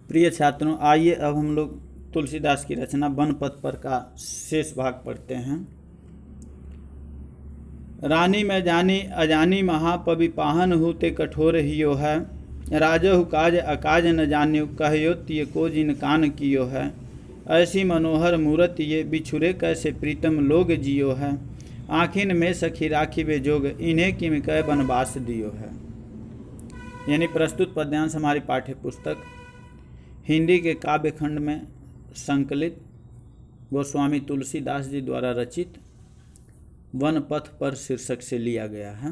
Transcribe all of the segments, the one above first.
प्रिय छात्रों, आइए अब हम लोग तुलसीदास की रचना वन पथ पर का शेष भाग पढ़ते हैं। रानी मैं जानी अजानी महापवि पाहन हूते कठोर हियो है। राजहु काज अकाज न जान्यो कहियो तिय को जिन कान कियो है। ऐसी मनोहर मूरत ये बिछुरे कैसे प्रीतम लोग जियो है। आखिन में सखी राखी बे जोग इन्हें किम कह बनवास दियो है। यानी प्रस्तुत पद्यांश हमारी पाठ्य पुस्तक हिंदी के काव्य खंड में संकलित गोस्वामी तुलसीदास जी द्वारा रचित वन पथ पर शीर्षक से लिया गया है।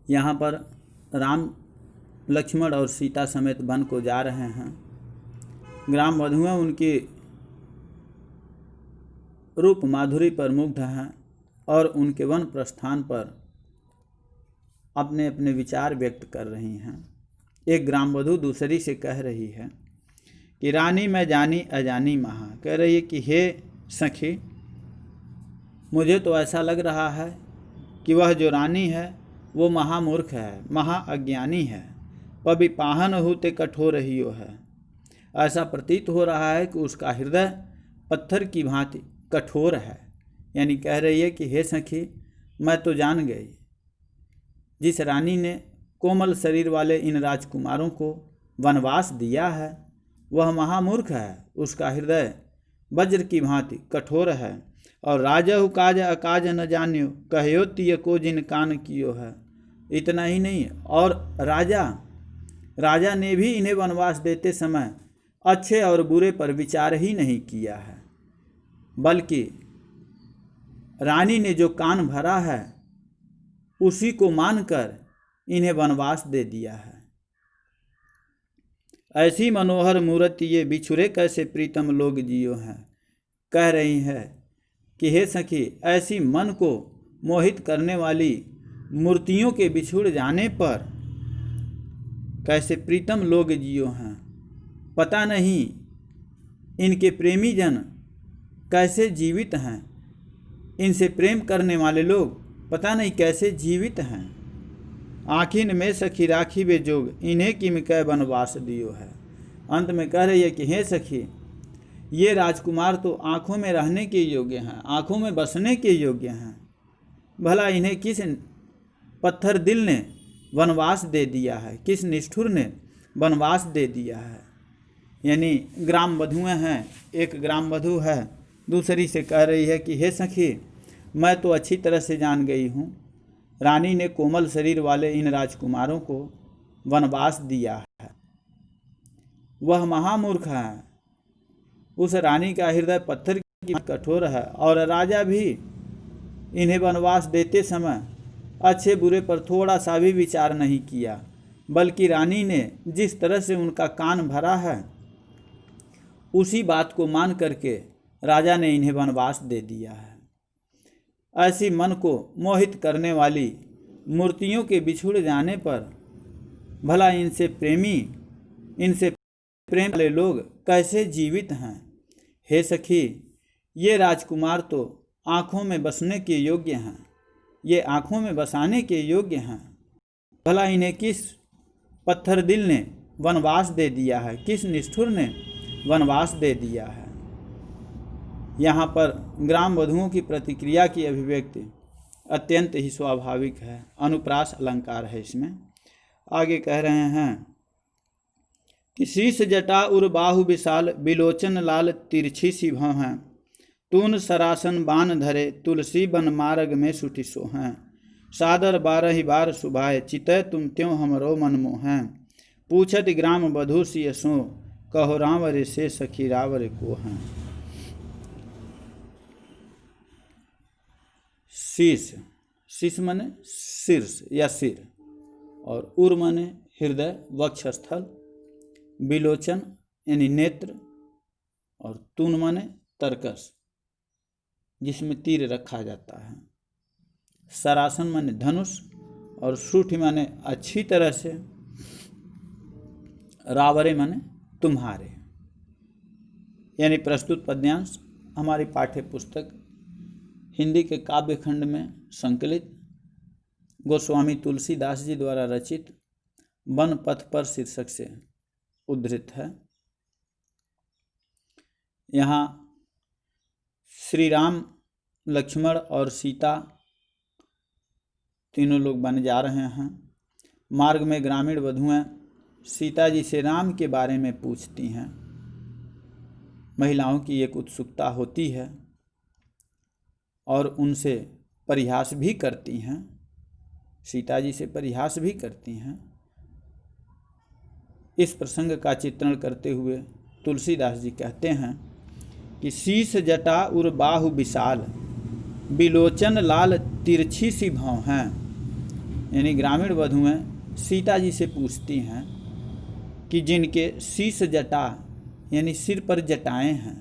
यहाँ पर राम लक्ष्मण और सीता समेत वन को जा रहे हैं। ग्राम वधुएं उनकी रूप माधुरी पर मुग्ध हैं और उनके वन प्रस्थान पर अपने अपने विचार व्यक्त कर रही हैं। एक ग्राम वधु दूसरी से कह रही है कि रानी मैं जानी अजानी महा। कह रही है कि हे सखी, मुझे तो ऐसा लग रहा है कि वह जो रानी है वो महामूर्ख है, महाअज्ञानी है। पवि पाहन होते कठोर हियो है। ऐसा प्रतीत हो रहा है कि उसका हृदय पत्थर की भांति कठोर है। यानी कह रही है कि हे सखी, मैं तो जान गई, जिस रानी ने कोमल शरीर वाले इन राजकुमारों को वनवास दिया है वह महामूर्ख है। उसका हृदय वज्र की भांति कठोर है। और राजहु काज अकाज न जान्यो कहियो तिय को जिन कान कियो है। इतना ही नहीं, और राजा ने भी इन्हें वनवास देते समय अच्छे और बुरे पर विचार ही नहीं किया है, बल्कि रानी ने जो कान भरा है उसी को मानकर इन्हें वनवास दे दिया है। ऐसी मनोहर मूर्ति ये बिछुरे कैसे प्रीतम लोग जियो हैं। कह रही है कि हे सखी, ऐसी मन को मोहित करने वाली मूर्तियों के बिछुड़ जाने पर कैसे प्रीतम लोग जियो हैं। पता नहीं इनके प्रेमी जन कैसे जीवित हैं। इनसे प्रेम करने वाले लोग पता नहीं कैसे जीवित हैं। आखिन में सखी राखी बे जोग इन्हें किम कह वनवास दियो है। अंत में कह रही है कि हे सखी, ये राजकुमार तो आँखों में रहने के योग्य हैं, आँखों में बसने के योग्य हैं। भला इन्हें किस पत्थर दिल ने वनवास दे दिया है, किस निष्ठुर ने वनवास दे दिया है। यानी ग्राम वधुएं हैं। एक ग्राम वधु है, दूसरी से कह रही है कि हे सखी, मैं तो अच्छी तरह से जान गई हूँ, रानी ने कोमल शरीर वाले इन राजकुमारों को वनवास दिया है। वह महामूर्ख है। उस रानी का हृदय पत्थर की कठोर है और राजा भी इन्हें वनवास देते समय अच्छे बुरे पर थोड़ा सा भी विचार नहीं किया, बल्कि रानी ने जिस तरह से उनका कान भरा है उसी बात को मान करके राजा ने इन्हें वनवास दे दिया है। ऐसी मन को मोहित करने वाली मूर्तियों के बिछुड़ जाने पर भला इनसे प्रेम वाले लोग कैसे जीवित हैं। हे सखी, ये राजकुमार तो आँखों में बसने के योग्य हैं, ये आँखों में बसाने के योग्य हैं। भला इन्हें किस पत्थर दिल ने वनवास दे दिया है, किस निष्ठुर ने वनवास दे दिया है। यहाँ पर ग्राम वधुओं की प्रतिक्रिया की अभिव्यक्ति अत्यंत ही स्वाभाविक है। अनुप्रास अलंकार है इसमें। आगे कह रहे हैं कि शीश जटा उर बाहु विशाल बिलोचन लाल तिरछी सी भव हैं। तून सरासन बान धरे तुलसी बन मार्ग में सुटी सो हैं। सादर 12 बार सुभाए चितय तुम त्यों हमरो मन मोहें। पूछत ग्राम वधु सिय सो कहो रावरे से सखी रावरे को हैं। शीश माने शीर्ष या सिर, और उर माने हृदय वक्षस्थल, बिलोचन यानी नेत्र, और तून माने तरकस जिसमें तीर रखा जाता है, सरासन माने धनुष, और सूठी माने अच्छी तरह से, रावरे माने तुम्हारे। यानी प्रस्तुत पद्यांश हमारी पाठ्य पुस्तक हिंदी के काव्य खंड में संकलित गोस्वामी तुलसीदास जी द्वारा रचित वन पथ पर शीर्षक से उद्धृत है। यहाँ श्री राम, लक्ष्मण और सीता तीनों लोग बन जा रहे हैं। मार्ग में ग्रामीण वधुएं सीता जी से राम के बारे में पूछती हैं। महिलाओं की एक उत्सुकता होती है और उनसे परिहास भी करती हैं, सीता जी से परिहास भी करती हैं। इस प्रसंग का चित्रण करते हुए तुलसीदास जी कहते हैं कि शीश जटा उर बाहु विशाल, बिलोचन लाल तिरछी सी भौं हैं। यानी ग्रामीण वधुएं सीता जी से पूछती हैं कि जिनके शीश जटा यानी सिर पर जटाएं हैं,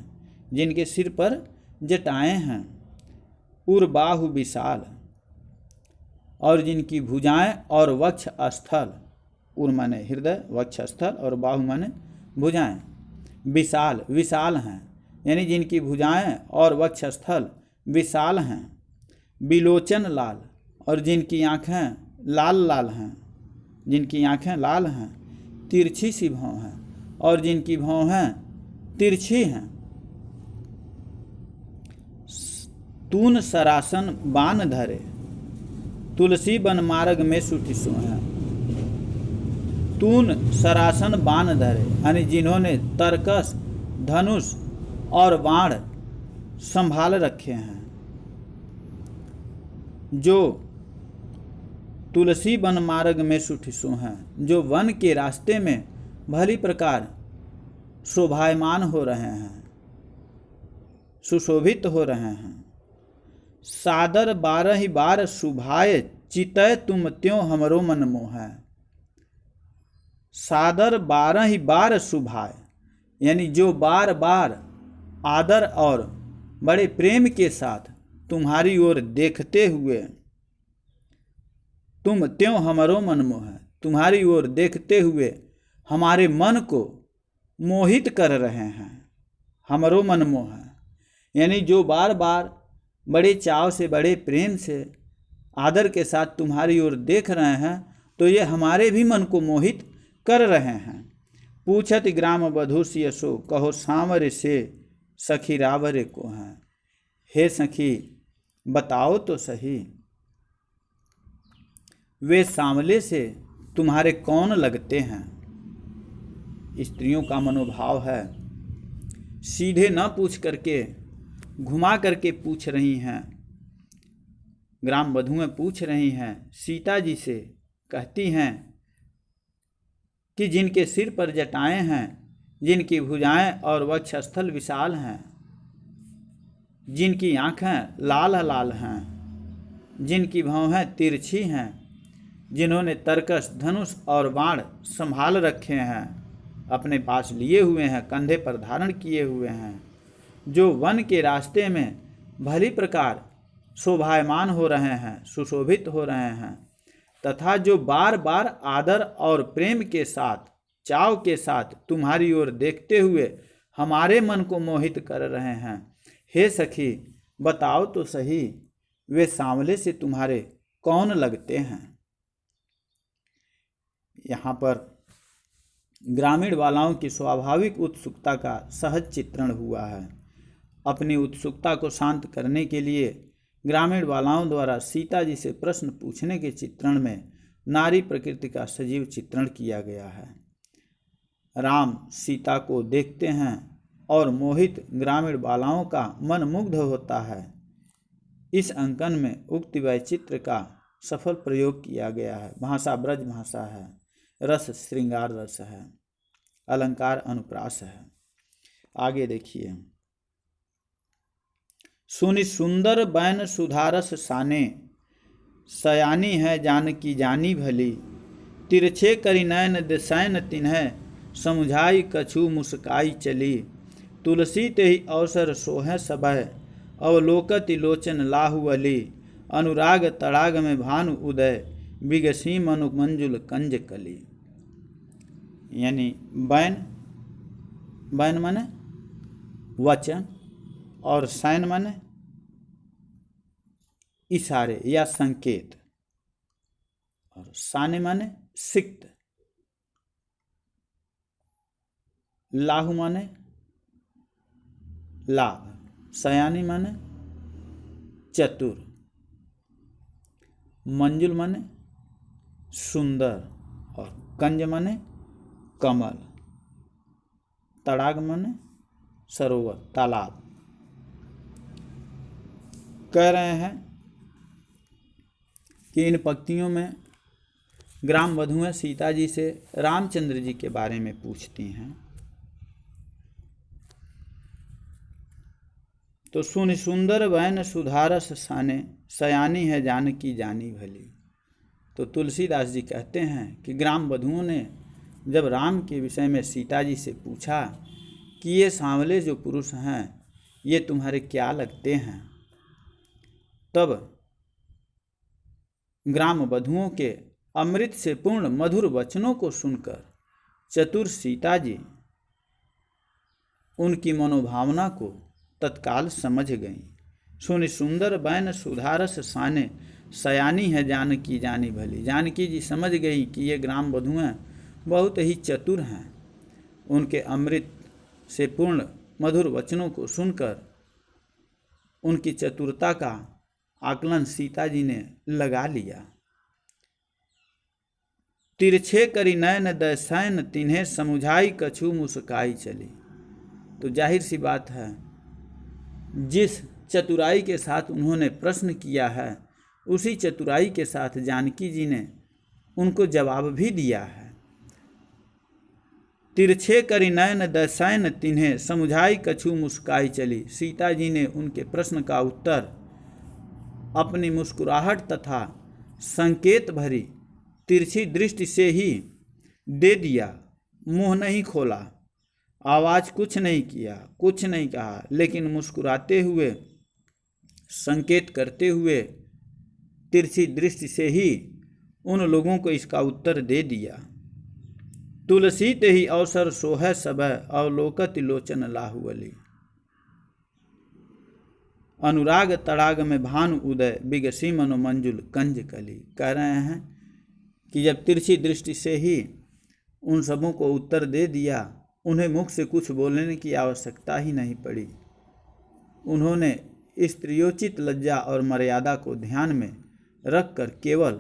जिनके सिर पर जटाएं हैं, उर बाहु विशाल, और जिनकी भुजाएं और वक्ष स्थल, उर माने हृदय, वक्ष स्थल और बाहु माने भुजाएं, विशाल विशाल हैं, यानी जिनकी भुजाएं और वक्ष स्थल विशाल हैं। बिलोचन लाल, और जिनकी आँखें लाल लाल हैं, जिनकी आँखें लाल हैं। तिरछी सी भौं हैं, और जिनकी भौहें तिरछी हैं। तून सरासन बान धरे, तुलसी बन मार्ग में सुठिसो हैं। तून सरासन बान धरे, यानी जिन्होंने तरकस, धनुष और बाण संभाल रखे हैं। जो तुलसी वन मार्ग में सुठिसो हैं, जो वन के रास्ते में भली प्रकार शोभायमान हो रहे हैं, सुशोभित हो रहे हैं। सादर 12 बार सुभाए, चितय तुम त्यों हमरो मन मोह। सादर 12 बार सुभाए, यानी जो बार बार आदर और बड़े प्रेम के साथ तुम्हारी ओर देखते हुए, तुम त्यों हमरो मन मोह, तुम्हारी ओर देखते हुए हमारे मन को मोहित कर रहे हैं। हमरो मन मोह, यानी जो बार बार बड़े चाव से, बड़े प्रेम से, आदर के साथ तुम्हारी ओर देख रहे हैं, तो ये हमारे भी मन को मोहित कर रहे हैं। पूछत ग्राम वधू सियसो, कहो सांवर से सखी रावरे को हैं। हे सखी बताओ तो सही, वे सांवले से तुम्हारे कौन लगते हैं। स्त्रियों का मनोभाव है, सीधे न पूछ करके घुमा करके पूछ रही हैं। ग्राम वधुएं पूछ रही हैं सीता जी से, कहती हैं कि जिनके सिर पर जटाएं हैं, जिनकी भुजाएं और वक्षस्थल विशाल हैं, जिनकी आँखें लाल लाल हैं, जिनकी भौहें तिरछी हैं, जिन्होंने तरकस, धनुष और बाण संभाल रखे हैं, अपने पास लिए हुए हैं, कंधे पर धारण किए हुए हैं, जो वन के रास्ते में भली प्रकार शोभायमान हो रहे हैं, सुशोभित हो रहे हैं, तथा जो बार बार आदर और प्रेम के साथ, चाव के साथ तुम्हारी ओर देखते हुए हमारे मन को मोहित कर रहे हैं। हे सखी बताओ तो सही, वे सांवले से तुम्हारे कौन लगते हैं। यहाँ पर ग्रामीण बालाओं की स्वाभाविक उत्सुकता का सहज चित्रण हुआ है। अपनी उत्सुकता को शांत करने के लिए ग्रामीण बालाओं द्वारा सीता जी से प्रश्न पूछने के चित्रण में नारी प्रकृति का सजीव चित्रण किया गया है। राम सीता को देखते हैं और मोहित ग्रामीण बालाओं का मन मुग्ध होता है। इस अंकन में उक्त वैचित्र का सफल प्रयोग किया गया है। भाषा ब्रज भाषा है, रस श्रृंगार रस है, अलंकार अनुप्रास है। आगे देखिए, सुनि सुंदर बैन सुधारस साने, सयानी है जानकी जानी भली। तिरछे करि नयन दिसैन तिन्ह, समुझाई कछु मुस्काई चली। तुलसी तेहि अवसर सोहे सबह, अवलोकति लोचन लाहु अली। अनुराग तड़ाग में भानु उदय, बिगसी मनु मंजुल कंज कली। यानी बैन, बैन माने वचन, और सैन माने इशारे या संकेत, और साने माने सिक्त लाहु माने लाभ, सयानी माने चतुर, मंजुल माने सुंदर और कंज माने कमल, तड़ाग माने सरोवर, तालाब। कह रहे हैं कि इन पंक्तियों में ग्राम वधुएं सीता जी से रामचंद्र जी के बारे में पूछती हैं। तो सुन सुंदर वैन सुधारस साने, सयानी है जानकी जानी भली। तो तुलसीदास जी कहते हैं कि ग्राम वधुओं ने जब राम के विषय में सीता जी से पूछा कि ये सांवले जो पुरुष हैं ये तुम्हारे क्या लगते हैं, तब ग्राम वधुओं के अमृत से पूर्ण मधुर वचनों को सुनकर चतुर सीता जी उनकी मनोभावना को तत्काल समझ गईं। सुन सुंदर बैन सुधारस साने, सयानी है जानकी जानी भली। जानकी जी समझ गई कि ये ग्राम वधुएं बहुत ही चतुर हैं। उनके अमृत से पूर्ण मधुर वचनों को सुनकर उनकी चतुरता का आकलन सीता जी ने लगा लिया। तिरछे करी नयन दैसैन, तिन्हें समुझाई कछु मुस्काई चली। तो जाहिर सी बात है, जिस चतुराई के साथ उन्होंने प्रश्न किया है उसी चतुराई के साथ जानकी जी ने उनको जवाब भी दिया है। तिरछे करी नयन दैसैन, तिन्हें समुझाई कछु मुस्काई चली। सीता जी ने उनके प्रश्न का उत्तर अपनी मुस्कुराहट तथा संकेत भरी तिरछी दृष्टि से ही दे दिया। मुंह नहीं खोला, आवाज कुछ नहीं किया, कुछ नहीं कहा, लेकिन मुस्कुराते हुए, संकेत करते हुए तिरछी दृष्टि से ही उन लोगों को इसका उत्तर दे दिया। तुलसी ते ही अवसर सोहै सबह, अवलोकत लोचन लाहुअली। अनुराग तड़ाग में भानु उदय, बिगसी मनो मंजुल कंज कली। कह रहे हैं कि जब तिरछी दृष्टि से ही उन सबों को उत्तर दे दिया, उन्हें मुख से कुछ बोलने की आवश्यकता ही नहीं पड़ी। उन्होंने स्त्रियोचित लज्जा और मर्यादा को ध्यान में रखकर केवल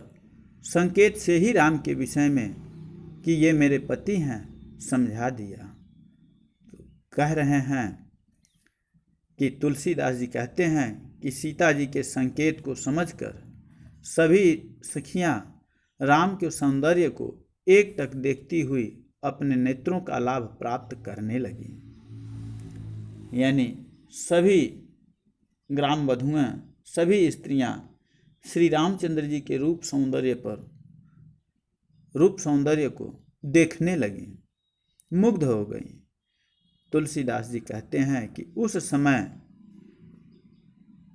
संकेत से ही राम के विषय में कि ये मेरे पति हैं समझा दिया। तो कह रहे हैं कि तुलसीदास जी कहते हैं कि सीता जी के संकेत को समझकर सभी सखियां राम के सौंदर्य को एकटक देखती हुई अपने नेत्रों का लाभ प्राप्त करने लगी। यानी सभी ग्राम वधुएं, सभी स्त्रियां श्री रामचंद्र जी के रूप सौंदर्य को देखने लगी, मुग्ध हो गई। तुलसीदास जी कहते हैं कि उस समय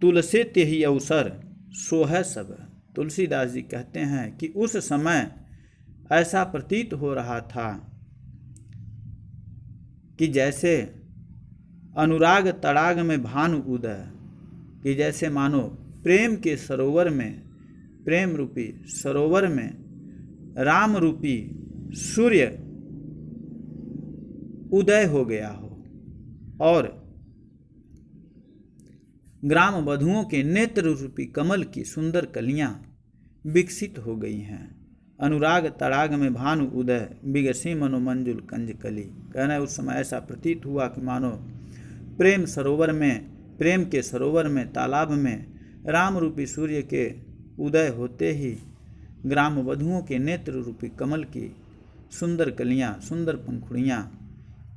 तुलसे ते ही अवसर सोहै सब। तुलसीदास जी कहते हैं कि उस समय ऐसा प्रतीत हो रहा था कि जैसे अनुराग तड़ाग में भानु उदय, कि जैसे मानो प्रेम के सरोवर में, प्रेम रूपी सरोवर में राम रूपी सूर्य उदय हो गया हो और ग्राम वधुओं के नेत्र रूपी कमल की सुंदर कलियां विकसित हो गई हैं। अनुराग तड़ाग में भानु उदय, बिगसी मनो मंजुल कंज कली। कहना है उस समय ऐसा प्रतीत हुआ कि मानो प्रेम सरोवर में, प्रेम के सरोवर में, तालाब में राम रूपी सूर्य के उदय होते ही ग्राम वधुओं के नेत्र रूपी कमल की सुंदर कलियां, सुंदर पंखुड़ियां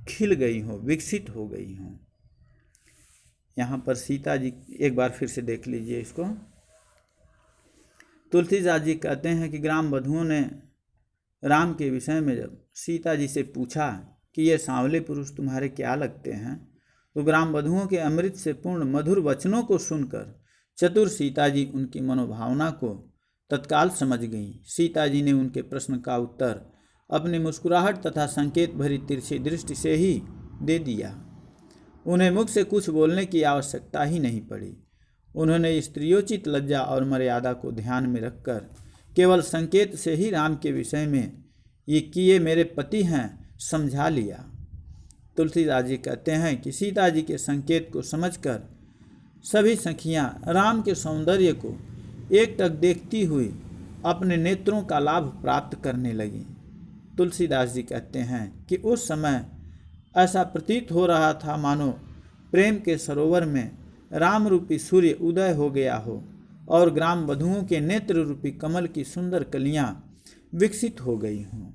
खिल गई हों, विकसित हो गई हों। यहाँ पर सीता जी, एक बार फिर से देख लीजिए इसको। तुलसीदास जी कहते हैं कि ग्राम वधुओं ने राम के विषय में जब सीता जी से पूछा कि ये सांवले पुरुष तुम्हारे क्या लगते हैं, तो ग्राम वधुओं के अमृत से पूर्ण मधुर वचनों को सुनकर चतुर सीता जी उनकी मनोभावना को तत्काल समझ गईं। सीता जी ने उनके प्रश्न का उत्तर अपनी मुस्कुराहट तथा संकेत भरी तिरछी दृष्टि से ही दे दिया। उन्हें मुख से कुछ बोलने की आवश्यकता ही नहीं पड़ी। उन्होंने स्त्रियोचित लज्जा और मर्यादा को ध्यान में रखकर केवल संकेत से ही राम के विषय में ये मेरे पति हैं समझा लिया। तुलसीदास जी कहते हैं कि सीता जी के संकेत को समझकर सभी सखियां राम के सौंदर्य को एकटक देखती हुई अपने नेत्रों का लाभ प्राप्त करने लगी। तुलसीदास जी कहते हैं कि उस समय ऐसा प्रतीत हो रहा था मानो प्रेम के सरोवर में राम रूपी सूर्य उदय हो गया हो और ग्राम वधुओं के नेत्र रूपी कमल की सुंदर कलियां विकसित हो गई हों।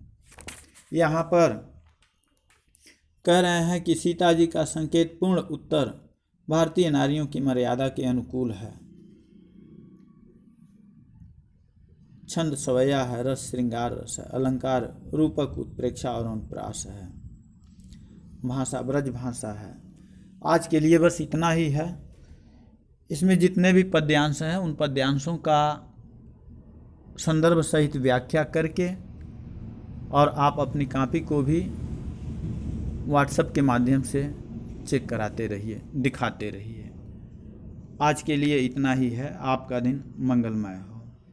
यहाँ पर कह रहे हैं कि सीता जी का संकेत पूर्ण उत्तर भारतीय नारियों की मर्यादा के अनुकूल है। छंद सवैया है, रस श्रृंगार रस है, अलंकार रूपक उत्प्रेक्षा और अनुप्रास है, भाषा ब्रज भाषा है। आज के लिए बस इतना ही है। इसमें जितने भी पद्यांश हैं उन पद्यांशों का संदर्भ सहित व्याख्या करके और आप अपनी कॉपी को भी व्हाट्सएप के माध्यम से चेक कराते रहिए, दिखाते रहिए। आज के लिए इतना ही है। आपका दिन मंगलमय हो।